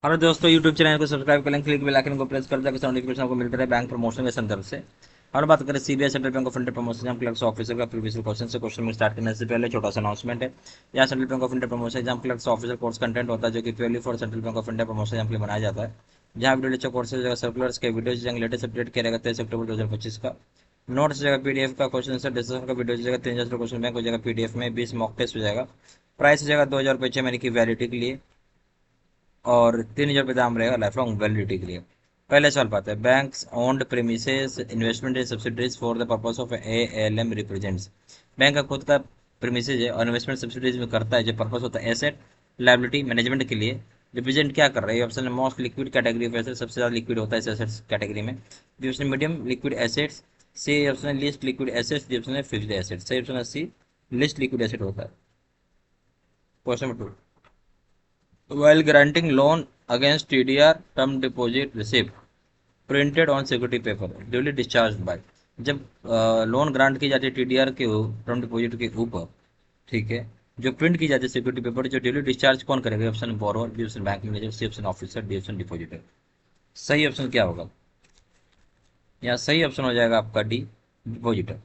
Hello दोस्तों, YouTube channel को subscribe करें, क्लिक बेल आइकन को प्रेस कर ताकि नोटिफिकेशन आपको मिलता रहे बैंक प्रमोशन के संदर्भ से। और बात करें CBI central bank of India promotion exam clerks officer का प्रीवियस क्वेश्चन से क्वेश्चन में स्टार्ट करने से पहले छोटा सा अनाउंसमेंट है। यहाँ central bank of India promotion exam clerks officer course content होता है जो कि purely for central bank of India promotion exam के लिए बनाया जाता है। जहाँ वीडियो लेक्चर कोर्सेज सर्कुलर्स के वीडियो लेटेस्ट अपडेट किया रहेगा 23 अक्टूबर 2025 का। नोट्स हो जाएगा पीडीएफ का, क्वेश्चन आंसर डिस्कशन का वीडियो हो जाएगा 3000 क्वेश्चन बैंक हो जाएगा पीडीएफ में, 20 मॉक टेस्ट हो जाएगा। प्राइस हो जाएगा 2000 रुपये महीने की वैलिडिटी के लिए और 3000 रुपये दाम रहेगा लाइफ लॉन्ग वैलिडिटी के लिए। पहले सवाल पाते हैं, banks owned premises investment in subsidies for the purpose of ALM represents. Bank का खुद का प्रीमिसेस है और इन्वेस्टमेंट सब्सिडीज में करता है जो पर्पस होता है एसेट लाइबिलिटी मैनेजमेंट के लिए। रिप्रेजेंट क्या कर रहा है? ऑप्शन है most liquid category of asset, सबसे ज़्यादा लिक्विड होता है इस एसेट्स कैटेगरी में। B option medium liquid assets, C option है least liquid assets, D option है फिक्स्ड एसेट्स। सही ऑप्शन है सी, लिस्ट लिक्विड एसेट होता है। Question number 2, while granting loan against TDR term deposit receipt printed on security paper duly discharged by। जब loan grant की जाती है TDR के टर्म डिपॉजिट के ऊपर, ठीक है, जो प्रिंट की जाती है सिक्योरिटी पेपर, जो ड्यूली डिस्चार्ज कौन करेगा? Option borrower, b option bank manager, c option officer, d option depositor. सही ऑप्शन क्या होगा? यहाँ सही ऑप्शन हो जाएगा आपका d, depositor.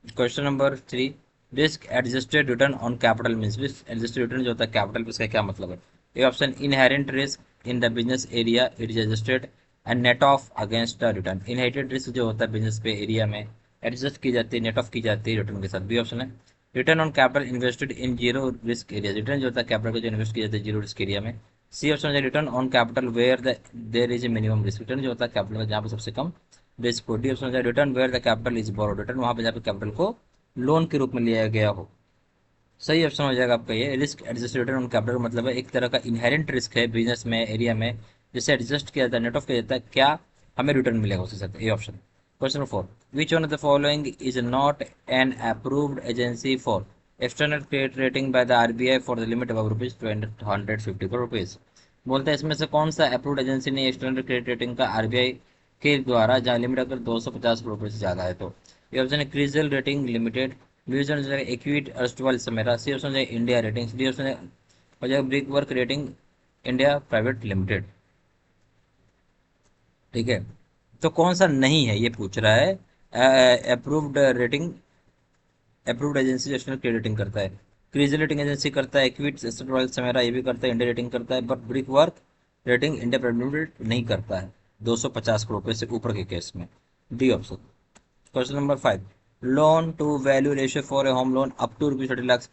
Question number 3, risk adjusted return on capital means, risk adjusted return जो होता है कैपिटल पे, इसका क्या मतलब है? A option inherent risk in the business area it is adjusted and net of against the return. Inherited risk जो होता है बिजनेस पे एरिया में एडजस्ट की जाती है, नेट ऑफ की जाती है रिटर्न के साथ। बी ऑप्शन है return on capital invested in zero risk area, return जो होता है कैपिटल का जो इन्वेस्ट किया जाता है जीरो रिस्क एरिया में। सी ऑप्शन है return on capital where there is a minimum risk, return जो होता है कैपिटल का जहाँ पर सबसे कम रिस्क हो। डी ऑप्शन है return where the capital is borrowed, return वहाँ पर जहाँ पे कैपिटल को लोन के रूप में लिया गया हो। सही ऑप्शन हो जाएगा आपका ये, risk adjust return on capital का मतलब है एक तरह का इनहेरेंट रिस्क है बिजनेस में एरिया में, जिसे एडजस्ट किया जाता है, नेट ऑफ किया जाता है, क्या हमें रिटर्न मिलेगा उसके साथ। ये option. Question number 4, which one of the following is not an approved agency for external credit rating by the RBI for the limit of rupees 250 crore rupees. बोलते हैं इसमें से कौन सा अप्रूव्ड एजेंसी नहीं एक्सटर्नल क्रेडिट रेटिंग का RBI के द्वारा, जहाँ लिमिट अगर 250 करोड़ रुपये से ज़्यादा है तो। ये ऑप्शन है क्रिजल रेटिंग लिमिटेड, बी ऑप्शन है इक्विट अर्स्टवाइल समेरा, सी ऑप्शन है इंडिया रेटिंग्स, डी ऑप्शन है हो जाएगा brick work rating India private limited. ठीक है, तो कौन सा नहीं है ये पूछ रहा है। अप्रूव्ड रेटिंग, अप्रूव्ड एजेंसी जो एक्सटर्नल क्रेडिट रेटिंग करता है, क्रिजल रेटिंग एजेंसी करता है, इक्विट अर्स्टवाइल समेरा ये भी करता है, इंडिया रेटिंग करता है, but brick work rating India private limited नहीं करता है 250 करोड़ रुपये से ऊपर के केस में। D option. Question number 5, loan to value ratio for a home loan up to rupees 30 lakh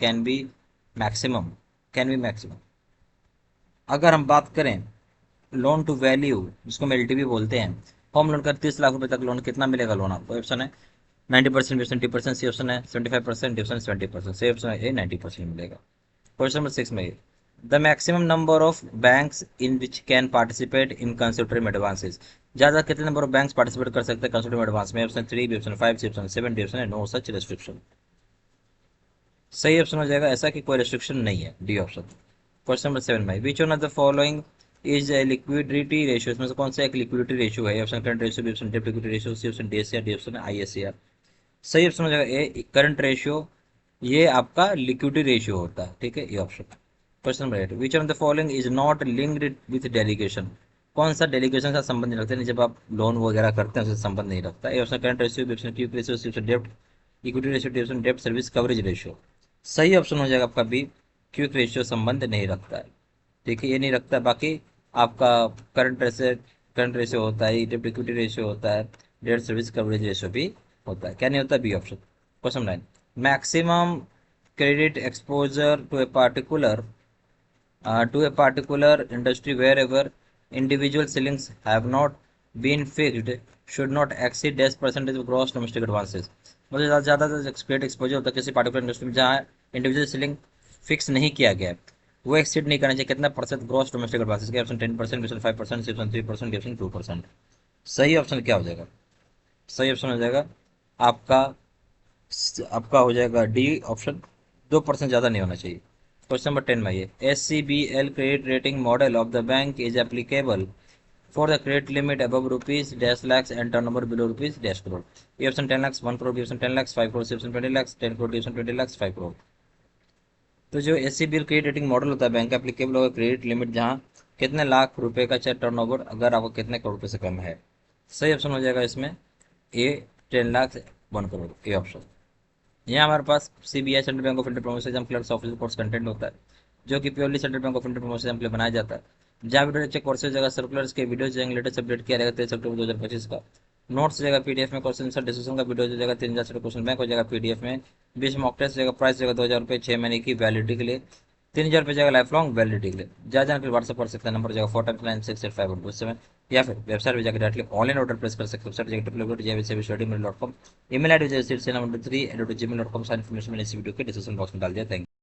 maximum can be maximum. अगर हम बात करें लोन टू वैल्यू, जिसको हम एलटीवी बोलते हैं, होम लोन का 30 लाख रुपए तक लोन कितना मिलेगा लोन आपको? ऑप्शन है 90%, 70%, सी ऑप्शन है 75%, डी ऑप्शन 70%, सी ऑप्शन है 90% मिलेगा। क्वेश्चन नंबर 6 में, the maximum number of banks in which can participate in consortium advances. ज़्यादा कितने नंबर ऑफ बैंक्स पार्टिसिपेट कर सकते हैं कंसोर्टियम एडवांस में? Option 3, b option 5, c option 7, d option है नो सच रिस्ट्रिक्शन। सही ऑप्शन हो जाएगा ऐसा कि कोई रिस्ट्रिक्शन नहीं है, डी ऑप्शन। क्वेश्चन नंबर 7 में, which one of the following is a liquidity ratio, इसमें से कौन सा एक लिक्विडिटी रेशियो है? Option current ratio, B option डेब्ट equity ratio, C option DSCR, D option ISCR. सही ऑप्शन हो जाएगा ए, करंट रेशियो। ये आपका लिक्विडिटी रेशियो होता है, ठीक है, ये option. Question number 8, which of the following is not linked with delegation. कौन सा डेलीगेशन का संबंध नहीं रखता है? जब आप लोन वगैरह करते हैं उससे संबंध नहीं रखता। A option current ratio, B option quick ratio, C option डेब्ट इक्विटी रेशियो, डी ऑप्शन डेब्ट सर्विस कवरेज रेशियो। सही ऑप्शन हो जाएगा आपका बी, क्विक रेशियो संबंध नहीं रखता है। ठीक है, ये नहीं रखता है। बाकी आपका करंट रेशियो, करंट रेशियो होता है, डेब्ट इक्विटी रेशियो होता है, डेब्ट सर्विस कवरेज रेशियो भी होता है। क्या नहीं होता? B option. Question 9, maximum credit exposure to a particular industry wherever individual ceilings have not been fixed should not exceed 10% of gross domestic advances। मतलब ज़्यादा क्रेडिट एक्सपोजर होता है किसी पार्टिकुलर इंडस्ट्री में जहाँ इंडिविजुअल सीलिंग फिक्स नहीं किया गया है, वो एक्सीड नहीं करना चाहिए कितना परसेंट ग्रॉस डोमेस्टिक एडवांसेस के? Option 10%, option 5%, option 3%, option 2%। सही ऑप्शन क्या हो जाएगा? सही ऑप्शन हो जाएगा आपका, आपका हो जाएगा डी ऑप्शन, 2% ज़्यादा नहीं होना चाहिए। क्वेश्चन नंबर 10 में, ये SCBL credit rating model of the bank is applicable for the credit limit above rupees dash lakhs and turnover below rupees dash crore. ये option 10 lakh 1 crore, B option 10 lakh 5 crore, C option 20 lakh 10 crore, D option 20 lakh 5 crore. तो जो SCBL credit rating model होता है bank का, applicable होगा credit limit जहाँ कितने लाख रुपए का चाहिए टर्नओवर अगर आपको कितने करोड़ रुपए से कम है। सही ऑप्शन हो जाएगा इसमें A 10 lakh 1 crore, A option. यहाँ हमारे पास CBI central bank of India promotion exam clerks officer course content होता है, जो कि purely central bank of India promotion exam के लिए बनाया जाता है। जहाँ वीडियो चेक कोर्सेज जगह सर्कुलर्स के वीडियो जाएंगे लेटेस्ट अपडेट किया रहेगा 23 अक्टूबर 2025 का। नोट्स जगह पीडीएफ में, क्वेश्चन आंसर डिस्कशन का वीडियो जगह 3000 क्वेश्चन बैंक हो जाएगा पीडीएफ में। 20 मॉक टेस्ट जगह, प्राइस जगह 2000 रुपये 6 महीने की वैलिडिटी के लिए। 3000 रुपये जगह लाइफ लॉन्ग वैलिडिटी के लिए। ज़्यादा जानकारी व्हाट्सअप कर सकते हैं, नंबर जगह 499685127, या फिर वेबसाइट पर जाकर डायरेक्टली ऑनलाइन ऑर्डर प्लेस कर सकते हैं। वेबसाइट जगह www.jvcbstudymail.com, email ID जैसे 713@gmail.com। सारी इन्फॉर्मेशन मैंने इस वीडियो के डिस्क्रिप्शन बॉक्स में डाल दिया। Thank you.